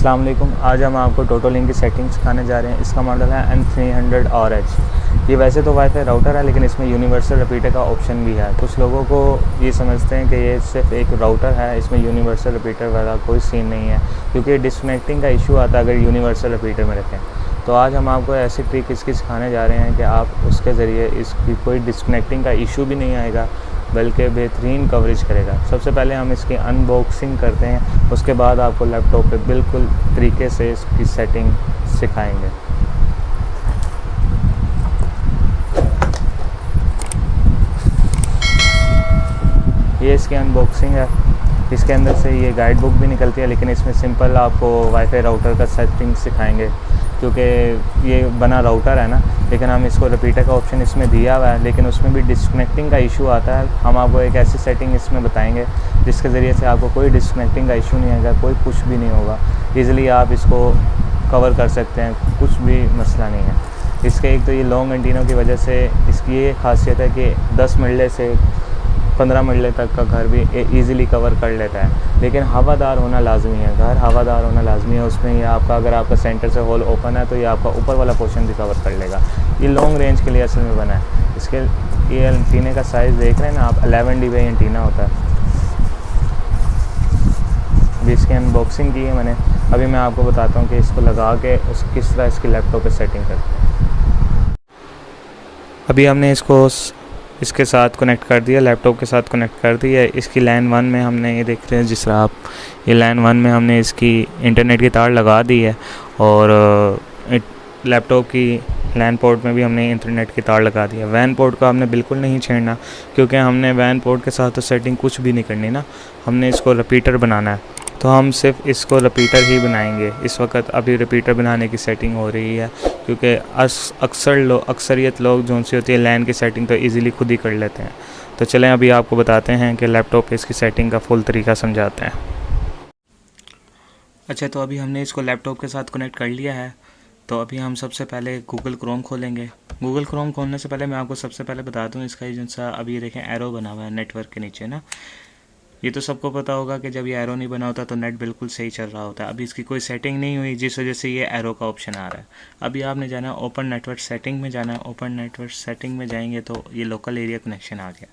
अस्सलाम वालेकुम। आज हम आपको टोटोलिंक की सेटिंग सिखाने जा रहे हैं। इसका मॉडल है M300RH। ये वैसे तो वाईफाई राउटर है, लेकिन इसमें यूनिवर्सल रिपीटर का ऑप्शन भी है। कुछ लोगों को ये समझते हैं कि ये सिर्फ एक राउटर है, इसमें यूनिवर्सल रिपीटर वाला कोई सीन नहीं है, क्योंकि डिस्कनेक्टिंग का इशू आता है अगर यूनिवर्सल रिपीटर में रखें। तो आज हम आपको ऐसी ट्रिक इसकी सिखाने जा रहे हैं कि आप उसके ज़रिए इसकी कोई डिस्कनेक्टिंग का इशू भी नहीं आएगा, बल्कि बेहतरीन कवरेज करेगा। सबसे पहले हम इसकी अनबॉक्सिंग करते हैं, उसके बाद आपको लैपटॉप पे बिल्कुल तरीके से इसकी सेटिंग सिखाएंगे। ये इसकी अनबॉक्सिंग है। इसके अंदर से ये गाइड बुक भी निकलती है, लेकिन इसमें सिंपल आपको वाईफाई राउटर का सेटिंग सिखाएंगे, क्योंकि ये बना राउटर है ना, लेकिन हम इसको रिपीटर का ऑप्शन इसमें दिया हुआ है, लेकिन उसमें भी डिस्कनेक्टिंग का इशू आता है। हम आपको एक ऐसी सेटिंग इसमें बताएंगे जिसके ज़रिए से आपको कोई डिस्कनेक्टिंग का इशू नहीं आएगा, कोई कुछ भी नहीं होगा। ईज़िली आप इसको कवर कर सकते हैं, कुछ भी मसला नहीं है। इसके एक तो ये लॉन्ग एंटीनों की वजह से इसकी ये खासियत है कि 10 मिले से 15 मिले तक का घर भी ईज़िली कवर कर लेता है, लेकिन हवादार होना लाजमी है। घर हवादार होना लाजमी है। उसमें ये आपका, अगर आपका सेंटर से होल ओपन है तो ये आपका ऊपर वाला पोर्शन भी कवर कर लेगा। ये लॉन्ग रेंज के लिए असल में बना है। इसके ये एंटीने का साइज़ देख रहे हैं ना आप, 11 dB एंटीना होता है। अभी इसकी अनबॉक्सिंग की है मैंने। अभी मैं आपको बताता हूँ कि इसको लगा के किस तरह इसकी लैपटॉप पर सेटिंग करते हैं। अभी हमने इसके साथ कनेक्ट कर दिया, लैपटॉप के साथ कनेक्ट कर दिया। इसकी लाइन 1 में हमने, ये देख रहे हैं जिस तरह आप, ये लाइन 1 में हमने इसकी इंटरनेट की तार लगा दी है, और लैपटॉप की लैन पोर्ट में भी हमने इंटरनेट की तार लगा दी है। वैन पोर्ट को हमने बिल्कुल नहीं छेड़ना, क्योंकि हमने वैन पोर्ट के साथ तो सेटिंग कुछ भी नहीं करनी ना, हमने इसको रिपीटर बनाना है। तो हम सिर्फ इसको रिपीटर ही बनाएंगे। इस वक्त अभी रिपीटर बनाने की सेटिंग हो रही है, क्योंकि अक्सरियत लोग जो सी होती है लैन की सेटिंग तो इजीली खुद ही कर लेते हैं। तो चलें अभी आपको बताते हैं कि लैपटॉप पे इसकी सेटिंग का फुल तरीका समझाते हैं। अच्छा, तो अभी हमने इसको लैपटॉप के साथ कनेक्ट कर लिया है। तो अभी हम सबसे पहले गूगल क्रोम खोलेंगे। गूगल क्रोम खोलने से पहले मैं आपको सबसे पहले बता दूँ, इसका जो सा अभी देखें एरो बना हुआ है नेटवर्क के नीचे ना, ये तो सबको पता होगा कि जब ये एरो नहीं बना होता तो नेट बिल्कुल सही चल रहा होता है। अभी इसकी कोई सेटिंग नहीं हुई, जिस वजह से ये एरो का ऑप्शन आ रहा है। अभी आपने जाना है ओपन नेटवर्क सेटिंग में जाना है। ओपन नेटवर्क सेटिंग में जाएंगे तो ये लोकल एरिया कनेक्शन आ गया।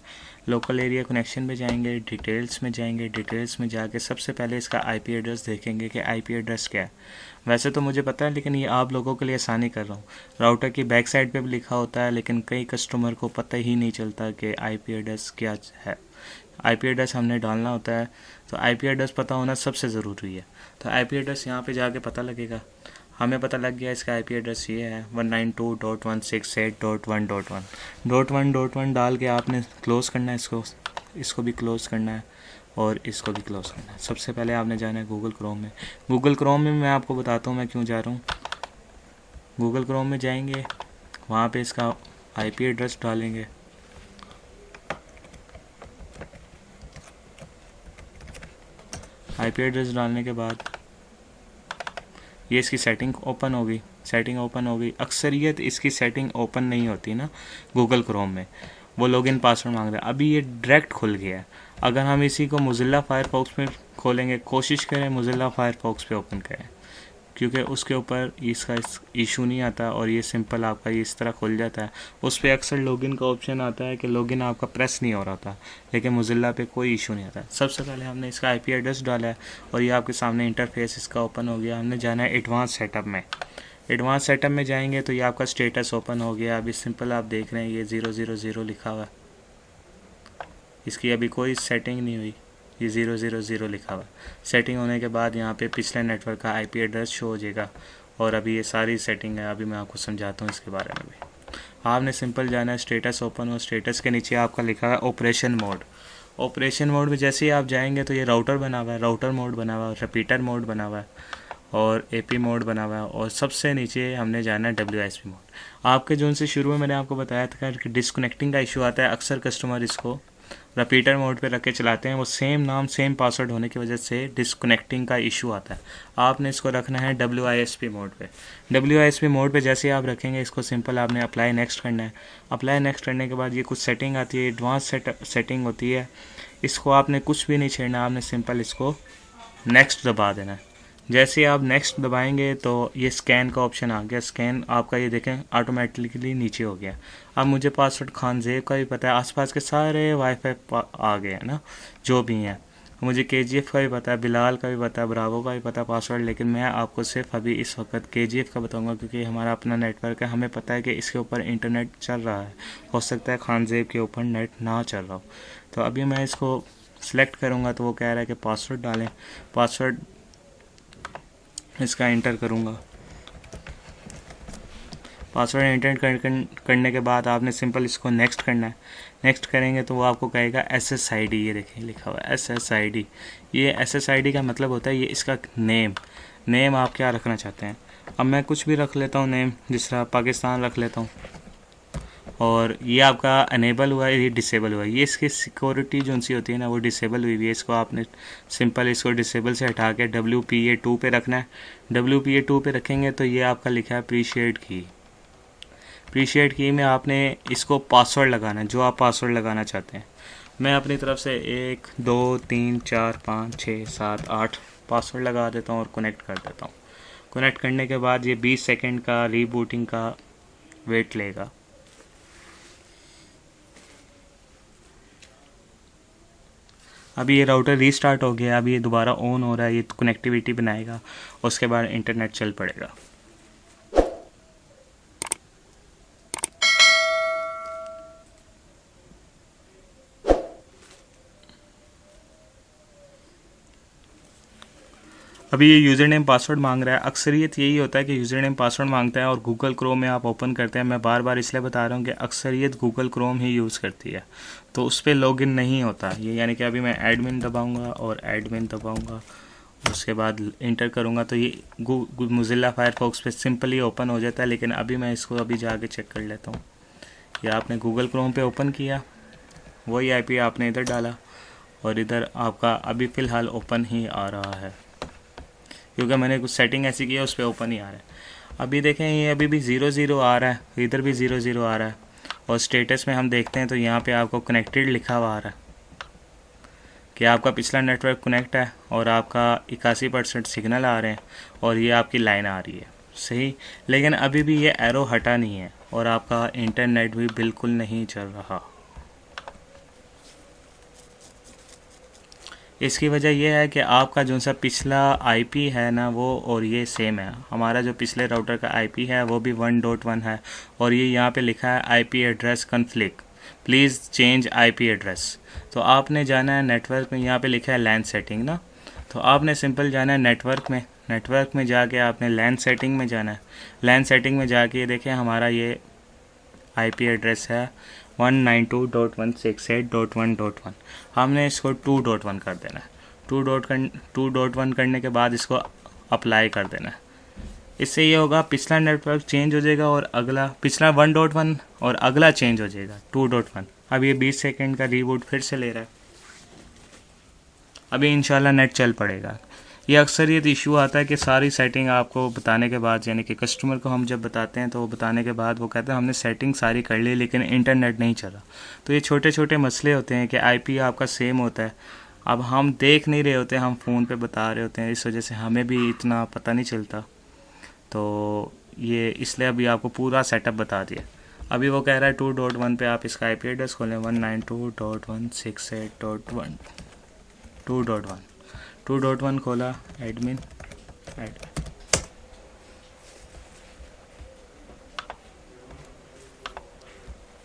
लोकल एरिया कनेक्शन में जाएंगे, डिटेल्स में जाएंगे। डिटेल्स में जाके सबसे पहले इसका आईपी एड्रेस देखेंगे कि आईपी एड्रेस क्या है। वैसे तो मुझे पता है, लेकिन ये आप लोगों के लिए आसानी कर रहा हूँ। राउटर की बैक साइड पे भी लिखा होता है, लेकिन कई कस्टमर को पता ही नहीं चलता कि आईपी एड्रेस क्या है। आईपी एड्रेस हमने डालना होता है, तो आईपी एड्रेस पता होना सबसे ज़रूरी है। तो आईपी एड्रेस यहाँ पे जाके पता लगेगा। हमें पता लग गया इसका आईपी एड्रेस ये है 192.168.1.1 डाल के आपने क्लोज़ करना है इसको भी क्लोज़ करना है, और इसको भी क्लोज़ करना है। सबसे पहले आपने जाना है गूगल क्रोम में। गूगल क्रोम में मैं आपको बताता हूँ मैं क्यों जा रहा हूँ। गूगल क्रोम में जाएंगे, वहाँ पर इसका आईपी एड्रेस डालेंगे। आईपी एड्रेस डालने के बाद ये इसकी सेटिंग ओपन होगी। अक्सरियत इसकी सेटिंग ओपन नहीं होती ना गूगल क्रोम में, वो लॉगिन पासवर्ड मांग रहा है। अभी ये डायरेक्ट खुल गया है। अगर हम इसी को मोज़िला फायरफॉक्स में खोलेंगे, कोशिश करें मोज़िला फायरफॉक्स पे ओपन करें, क्योंकि उसके ऊपर इसका इशू नहीं आता, और ये सिंपल आपका ये इस तरह खुल जाता है। उस पर अक्सर लॉगिन का ऑप्शन आता है कि लॉगिन आपका प्रेस नहीं हो रहा था, लेकिन मोज़िला पे कोई इशू नहीं आता। सबसे पहले हमने इसका आईपी एड्रेस डाला है, और ये आपके सामने इंटरफेस इसका ओपन हो गया। हमने जाना है एडवांस सेटअप में। एडवांस सेटअप में जाएंगे तो ये आपका स्टेटस ओपन हो गया। अभी सिंपल आप देख रहे हैं ये 000 लिखा हुआ है, इसकी अभी कोई सेटिंग नहीं हुई, ये 000 लिखा हुआ। सेटिंग होने के बाद यहाँ पे पिछले नेटवर्क का आईपी एड्रेस शो हो जाएगा, और अभी ये सारी सेटिंग है। अभी मैं आपको समझाता हूँ इसके बारे में भी। आपने सिंपल जाना है, स्टेटस ओपन हो, स्टेटस के नीचे आपका लिखा है ऑपरेशन मोड। ऑपरेशन मोड में जैसे ही आप जाएंगे तो ये राउटर बना हुआ है, राउटर मोड बना हुआ है, रिपीटर मोड बना हुआ है, और एपी मोड बना हुआ है, और सबसे नीचे हमने जाना है WISP मोड। आपके जो उनसे शुरू में मैंने आपको बताया था कि डिस्कनेक्टिंग का इशू आता है, अक्सर कस्टमर इसको रिपीटर मोड पे रख के चलाते हैं। वो सेम नाम सेम पासवर्ड होने की वजह से डिस्कनेक्टिंग का इशू आता है। आपने इसको रखना है WISP मोड पे। WISP मोड पे जैसे ही आप रखेंगे, इसको सिंपल आपने अप्लाई नेक्स्ट करना है। अप्लाई नेक्स्ट करने के बाद ये कुछ सेटिंग आती है, एडवांस सेटिंग होती है। इसको आपने कुछ भी नहीं छेड़ना, आपने सिंपल इसको नेक्स्ट दबा देना है। जैसे आप नेक्स्ट दबाएंगे तो ये स्कैन का ऑप्शन आ गया। स्कैन आपका ये देखें ऑटोमेटिकली नीचे हो गया। अब मुझे पासवर्ड खानजेब का भी पता है, आसपास के सारे वाईफाई आ गए हैं ना जो भी हैं। मुझे KGF का भी पता है, बिलाल का भी पता है, ब्रावो का भी पता है पासवर्ड, लेकिन मैं आपको सिर्फ अभी इस वक्त KGF का बताऊंगा क्योंकि हमारा अपना नेटवर्क है, हमें पता है कि इसके ऊपर इंटरनेट चल रहा है। हो सकता है खानजेब के ऊपर नेट ना चल रहा हो। तो अभी मैं इसको सिलेक्ट करूँगा तो वो कह रहा है कि पासवर्ड डालें। पासवर्ड इसका एंटर करूँगा। पासवर्ड एंटर करने के बाद आपने सिंपल इसको नेक्स्ट करना है। नेक्स्ट करेंगे तो वो आपको कहेगा SSID, ये देखें लिखा हुआ है SSID। ये SSID का मतलब होता है ये इसका नेम आप क्या रखना चाहते हैं। अब मैं कुछ भी रख लेता हूँ नेम, जिस तरह पाकिस्तान रख लेता हूँ। और ये आपका अनेबल हुआ है, ये डिसेबल हुआ है। ये इसकी सिक्योरिटी जो सी होती है ना वो डिसेबल हुई है। इसको आपने सिंपल इसको डिसेबल से हटा के WPA2 पे रखना है। WPA2 पे रखेंगे तो ये आपका लिखा है प्रीशिएट की में आपने इसको पासवर्ड लगाना है, जो आप पासवर्ड लगाना चाहते हैं। मैं अपनी तरफ से 1 2 3 4 5 6 7 8 पासवर्ड लगा देता हूँ और कनेक्ट कर देता हूँ। कनेक्ट करने के बाद ये 20 सेकंड का रीबूटिंग का वेट लेगा। अभी ये राउटर रीस्टार्ट हो गया, अभी ये दोबारा ऑन हो रहा है, ये कनेक्टिविटी बनाएगा, उसके बाद इंटरनेट चल पड़ेगा। अभी ये यूज़र नेम पासवर्ड मांग रहा है। अक्सरियत यही होता है कि यूज़र नेम पासवर्ड मांगता है और गूगल क्रोम में आप ओपन करते हैं। मैं बार बार इसलिए बता रहा हूँ कि अक्सरियत गूगल क्रोम ही यूज़ करती है, तो उस पर लॉगिन नहीं होता ये। यानी कि अभी मैं एडमिन दबाऊँगा और एडमिन दबाऊँगा, उसके बाद इंटर करूँगा तो ये मोज़िला फायरफॉक्स पे सिंपली ओपन हो जाता है। लेकिन अभी मैं इसको अभी जाके चेक कर लेता हूँ। या आपने गूगल क्रोम पे ओपन किया, वही IP आपने इधर डाला और इधर आपका अभी फ़िलहाल ओपन ही आ रहा है क्योंकि मैंने कुछ सेटिंग ऐसी की है उस पर ओपन ही आ रहा है। अभी देखें ये अभी भी 0 आ रहा है, इधर भी 0 आ रहा है। और स्टेटस में हम देखते हैं तो यहाँ पे आपको कनेक्टेड लिखा हुआ आ रहा है कि आपका पिछला नेटवर्क कनेक्ट है और आपका 81% सिग्नल आ रहे हैं और ये आपकी लाइन आ रही है सही। लेकिन अभी भी ये एरो हटा नहीं है और आपका इंटरनेट भी बिल्कुल नहीं चल रहा। इसकी वजह यह है कि आपका जो सा पिछला IP है ना वो और ये सेम है। हमारा जो पिछले राउटर का IP है वो भी 1.1 है और ये यहाँ पे लिखा है IP address conflict, please change IP address. तो आपने जाना है नेटवर्क में, यहाँ पे लिखा है लैन सेटिंग ना, तो आपने सिंपल जाना है नेटवर्क में जाके आपने लैन सेटिंग में जाना है। लैन सेटिंग में जाके देखें हमारा ये IP एड्रेस है 192.168.1.1। हमने इसको 2.1 कर देना है। 2.1 करने के बाद इसको अप्लाई कर देना है। इससे ये होगा पिछला नेटवर्क चेंज हो जाएगा और अगला पिछला 1.1 और अगला चेंज हो जाएगा 2.1। अब ये 20 सेकंड का रीबूट फिर से ले रहा है। अभी इंशाल्लाह नेट चल पड़ेगा। ये अक्सर ये इशू आता है कि सारी सेटिंग आपको बताने के बाद, यानी कि कस्टमर को हम जब बताते हैं तो वो बताने के बाद वो कहते हैं हमने सेटिंग सारी कर ली लेकिन इंटरनेट नहीं चला। तो ये छोटे छोटे मसले होते हैं कि IP आपका सेम होता है, अब हम देख नहीं रहे होते, हम फ़ोन पे बता रहे होते हैं, इस वजह से हमें भी इतना पता नहीं चलता। तो ये इसलिए अभी आपको पूरा सेटअप बता दिया। अभी वो कह रहा है 2.1 पे आप इसका IP एड्रेस खोलें 192.168.1 2.1 खोला, एडमिन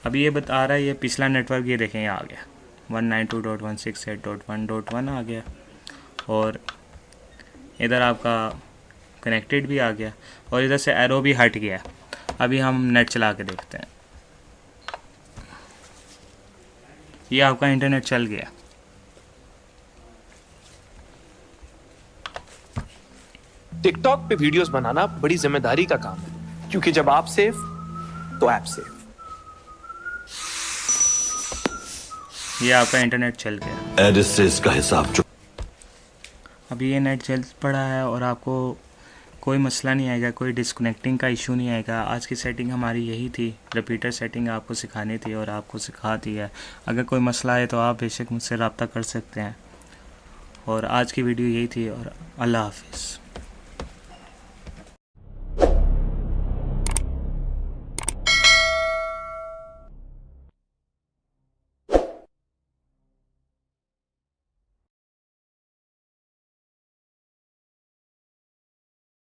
अभी ये बता रहा है ये पिछला नेटवर्क, ये देखें ये आ गया 192.168.1.1 आ गया और इधर आपका कनेक्टेड भी आ गया और इधर से एरो भी हट गया। अभी हम नेट चला के देखते हैं, ये आपका इंटरनेट चल गया। टिकटॉक पे वीडियोस बनाना बड़ी जिम्मेदारी का काम है, क्योंकि जब आप सेफ तो ऐप सेफ। ये आपका इंटरनेट चल गया। एडिस से इसका हिसाब अभी ये नेट चल पड़ा है और आपको कोई मसला नहीं आएगा, कोई डिस्कनेक्टिंग का इशू नहीं आएगा। आज की सेटिंग हमारी यही थी, रिपीटर सेटिंग आपको सिखानी थी और आपको सिखा दी है। अगर कोई मसला है तो आप बेशक मुझसे रब्ता कर सकते हैं। और आज की वीडियो यही थी और अल्लाह हाफिज़।